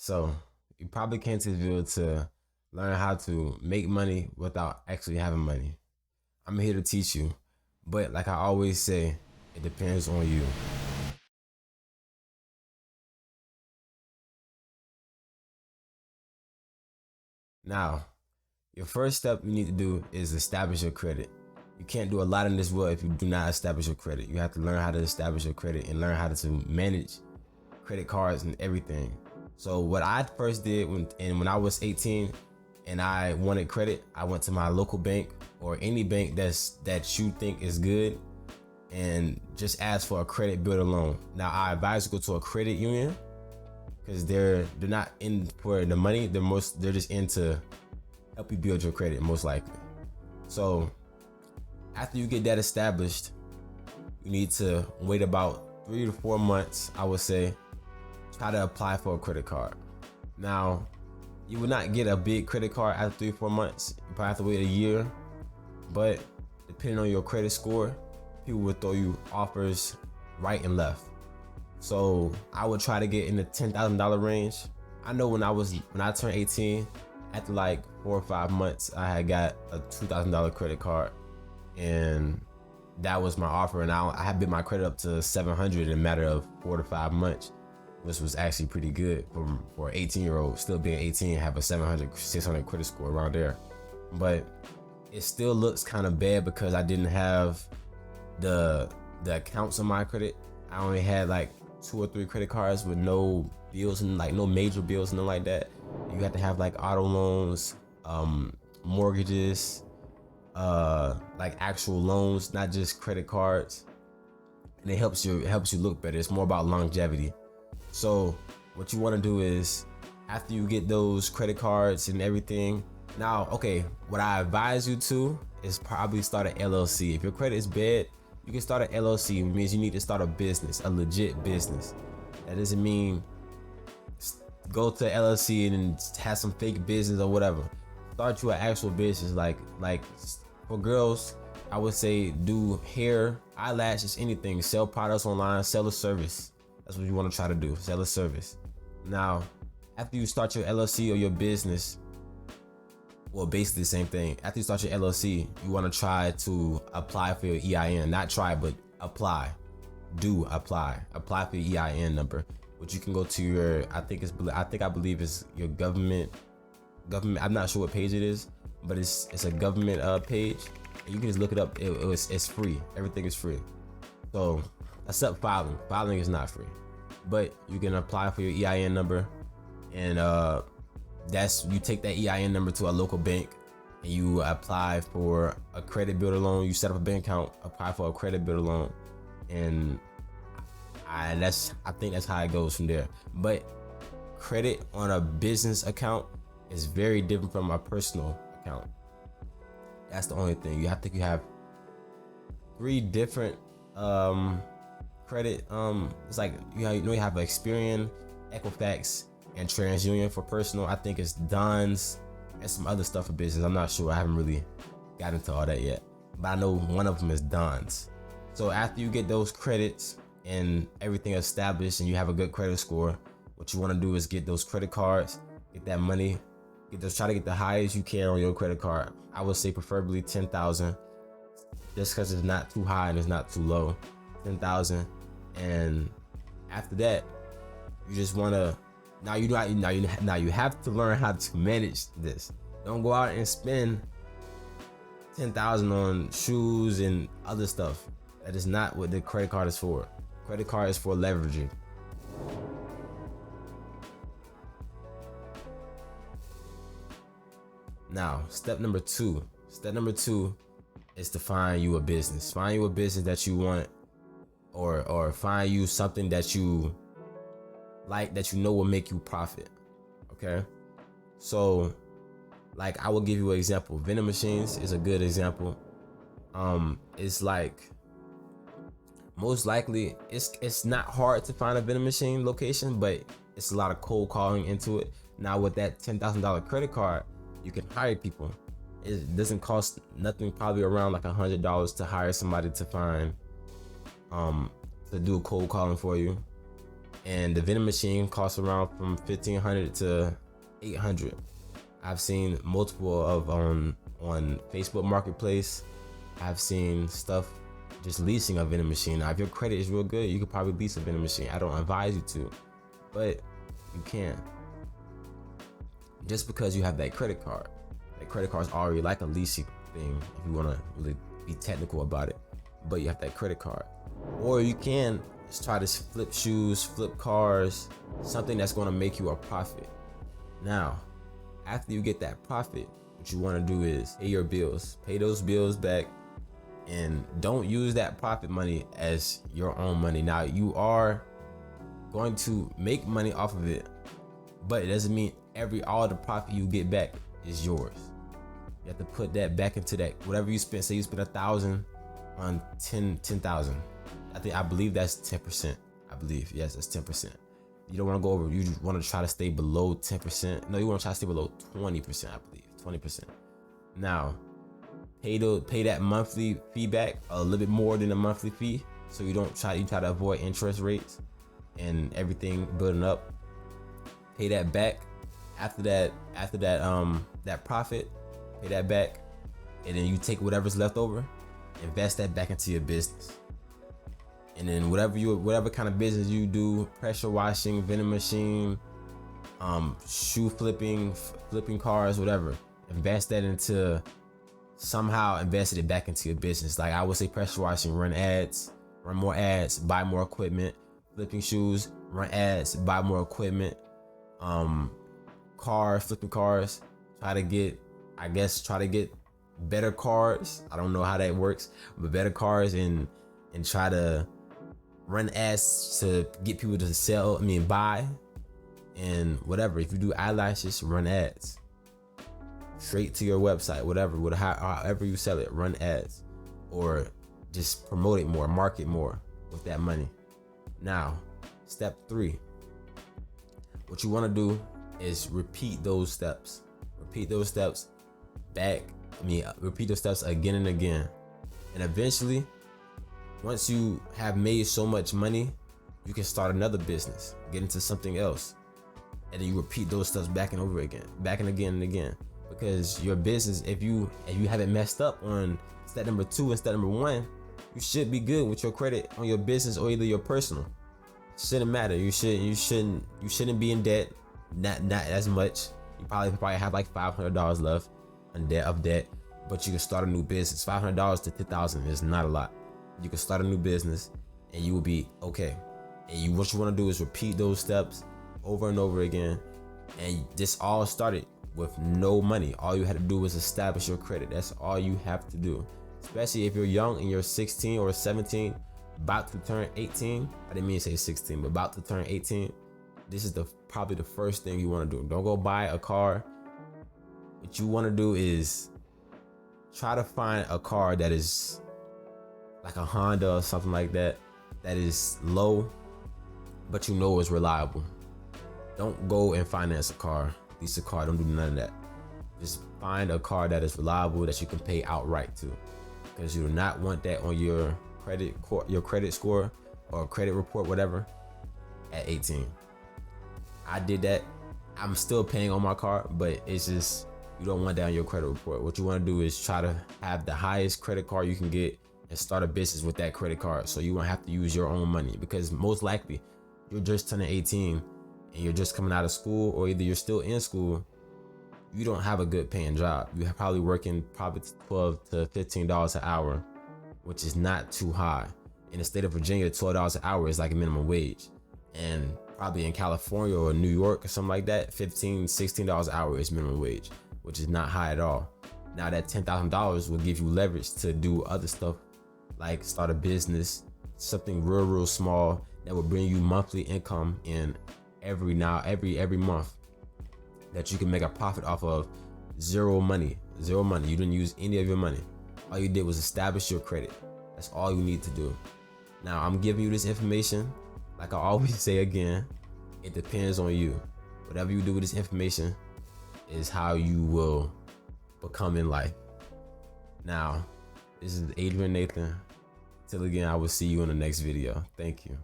So you probably came to this video to learn how to make money without actually having money. I'm here to teach you, but like I always say, it depends on you. Now, your first step you need to do is establish your credit. You can't do a lot in this world if you do not establish your credit. You have to learn how to establish your credit and learn how to manage credit cards and everything. So what I first did when I was 18 and I wanted credit, I went to my local bank or any bank that you think is good and just ask for a credit builder loan. Now I advise you go to a credit union because they're not in for the money. They're just in to help you build your credit most likely. So after you get that established, you need to wait about 3 to 4 months, I would say, try to apply for a credit card. Now, you will not get a big credit card after 3 or 4 months. You probably have to wait a year, but depending on your credit score, people will throw you offers right and left. So I would try to get in the $10,000 range. I know when I turned 18, after like 4 or 5 months, I had got a $2,000 credit card, and that was my offer. And I had built my credit up to 700 in a matter of 4 to 5 months, which was actually pretty good for an 18-year-old. Still being 18, have a 700, 600 credit score around there. But it still looks kind of bad because I didn't have the accounts on my credit. I only had like 2 or 3 credit cards with no bills and like no major bills and nothing like that. You have to have like auto loans, mortgages, like actual loans, not just credit cards. And it helps you look better. It's more about longevity. So what you want to do is, after you get those credit cards and everything, now, okay, what I advise you to is probably start an LLC. If your credit is bad, you can start an LLC. It means you need to start a business, a legit business. That doesn't mean go to LLC and have some fake business or whatever. Start you an actual business. Like for girls, I would say do hair, eyelashes, anything. Sell products online, sell a service. That's what you want to try to do, sell a service. Now, after you start your LLC or your business, well, basically the same thing. After you start your LLC, you want to try to apply for your EIN. Not try, but apply. Do apply. Apply for your EIN number, which you can go to your, I believe it's your government. I'm not sure what page it is, but it's a government page. And you can just look it up. It's free. Everything is free. So except filing. Filing is not free, but you can apply for your EIN number, and you take that EIN number to a local bank and you apply for a credit builder loan. You set up a bank account, apply for a credit builder loan, and I think that's how it goes from there. But credit on a business account is very different from a personal account. That's the only thing. You have 3 different credit. It's like you have Experian, Equifax, and TransUnion for personal. I think it's Don's and some other stuff for business. I'm not sure. I haven't really got into all that yet, but I know one of them is Don's. So after you get those credits and everything established and you have a good credit score, what you want to do is get those credit cards, get that money, try to get the highest you can on your credit card. I would say preferably 10,000, just because it's not too high and it's not too low. 10,000, and after that, you just want to. Now you have to learn how to manage this. Don't go out and spend 10,000 on shoes and other stuff. That is not what the credit card is for. Credit card is for leveraging. Now, step number two is to find you a business. Find you a business that you want, or find you something that you like, that you know will make you profit. Okay, so like I will give you an example. Vending machines is a good example. It's like most likely it's not hard to find a vending machine location, but it's a lot of cold calling into it. Now with that $10,000 credit card, you can hire people. It doesn't cost nothing, probably around like $100 to hire somebody to find to do cold calling for you. and the vending machine costs around from $1,500 to $800. I've seen multiple of on Facebook Marketplace. I've seen stuff just leasing a vending machine. Now, if your credit is real good, you could probably lease a vending machine. I don't advise you to, but you can. Just because you have that credit card is already like a leasing thing, if you want to really be technical about it. But you have that credit card, or you can just try to flip shoes, flip cars, something that's going to make you a profit. Now, after you get that profit, what you want to do is pay your bills, pay those bills back, and don't use that profit money as your own money. Now, you are going to make money off of it, but it doesn't mean all the profit you get back is yours. You have to put that back into that whatever you spend. Say you spend 1,000 on 10,000. I believe that's 10%. I believe, yes, that's 10%. You don't want to go over. You just want to try to stay below 10%. No, you want to try to stay below 20%. I believe 20%. Now, pay that monthly fee back a little bit more than a monthly fee, so you try to avoid interest rates and everything building up. Pay that back. After that profit, pay that back, and then you take whatever's left over, invest that back into your business. And then whatever kind of business you do, pressure washing, vending machine, shoe flipping cars, whatever, invest that into invested it back into your business. Like I would say pressure washing, run more ads, buy more equipment. Flipping shoes, run ads, buy more equipment. Flipping cars, try to get better cars. I don't know how that works, but better cars, and try to run ads to get people to buy, and whatever. If you do eyelashes, run ads straight to your website, however you sell it, run ads, or just promote it more, market more with that money. Now, step 3, what you want to do is repeat those steps again and again. And eventually, once you have made so much money, you can start another business, get into something else, and then you repeat those steps back and again. Because your business, if you haven't messed up on step number 2 and step number 1, you should be good with your credit on your business or either your personal. Shouldn't matter. You shouldn't be in debt. Not as much. You probably have like $500 left of debt, but you can start a new business. $500 to $10,000 is not a lot. You can start a new business and you will be okay. And what you want to do is repeat those steps over and over again. And this all started with no money. All you had to do was establish your credit. That's all you have to do. Especially if you're young and you're 16 or 17, about to turn 18. I didn't mean to say 16, but about to turn 18. This is probably the first thing you want to do. Don't go buy a car. What you want to do is try to find a car that is like a Honda or something like that is low, but you know is reliable. Don't go and finance a car, lease a car. Don't do none of that. Just find a car that is reliable that you can pay outright to, because you do not want that on your credit score or credit report, whatever, at 18. I did that. I'm still paying on my car, but it's just, you don't want that on your credit report. What you want to do is try to have the highest credit card you can get and start a business with that credit card, so you won't have to use your own money, because most likely you're just turning 18 and you're just coming out of school, or either you're still in school. You don't have a good paying job. You're probably working $12 to $15 an hour, which is not too high. In the state of Virginia, $12 an hour is like a minimum wage. And probably in California or New York or something like that, $15, $16 an hour is minimum wage, which is not high at all. Now that $10,000 will give you leverage to do other stuff, like start a business, something real small that will bring you monthly income in every month, that you can make a profit off of zero money. You didn't use any of your money. All you did was establish your credit. That's all you need to do. Now, I'm giving you this information. Like I always say again, it depends on you. Whatever you do with this information is how you will become in life. Now, this is Adrian Nathan. Till again, I will see you in the next video. Thank you.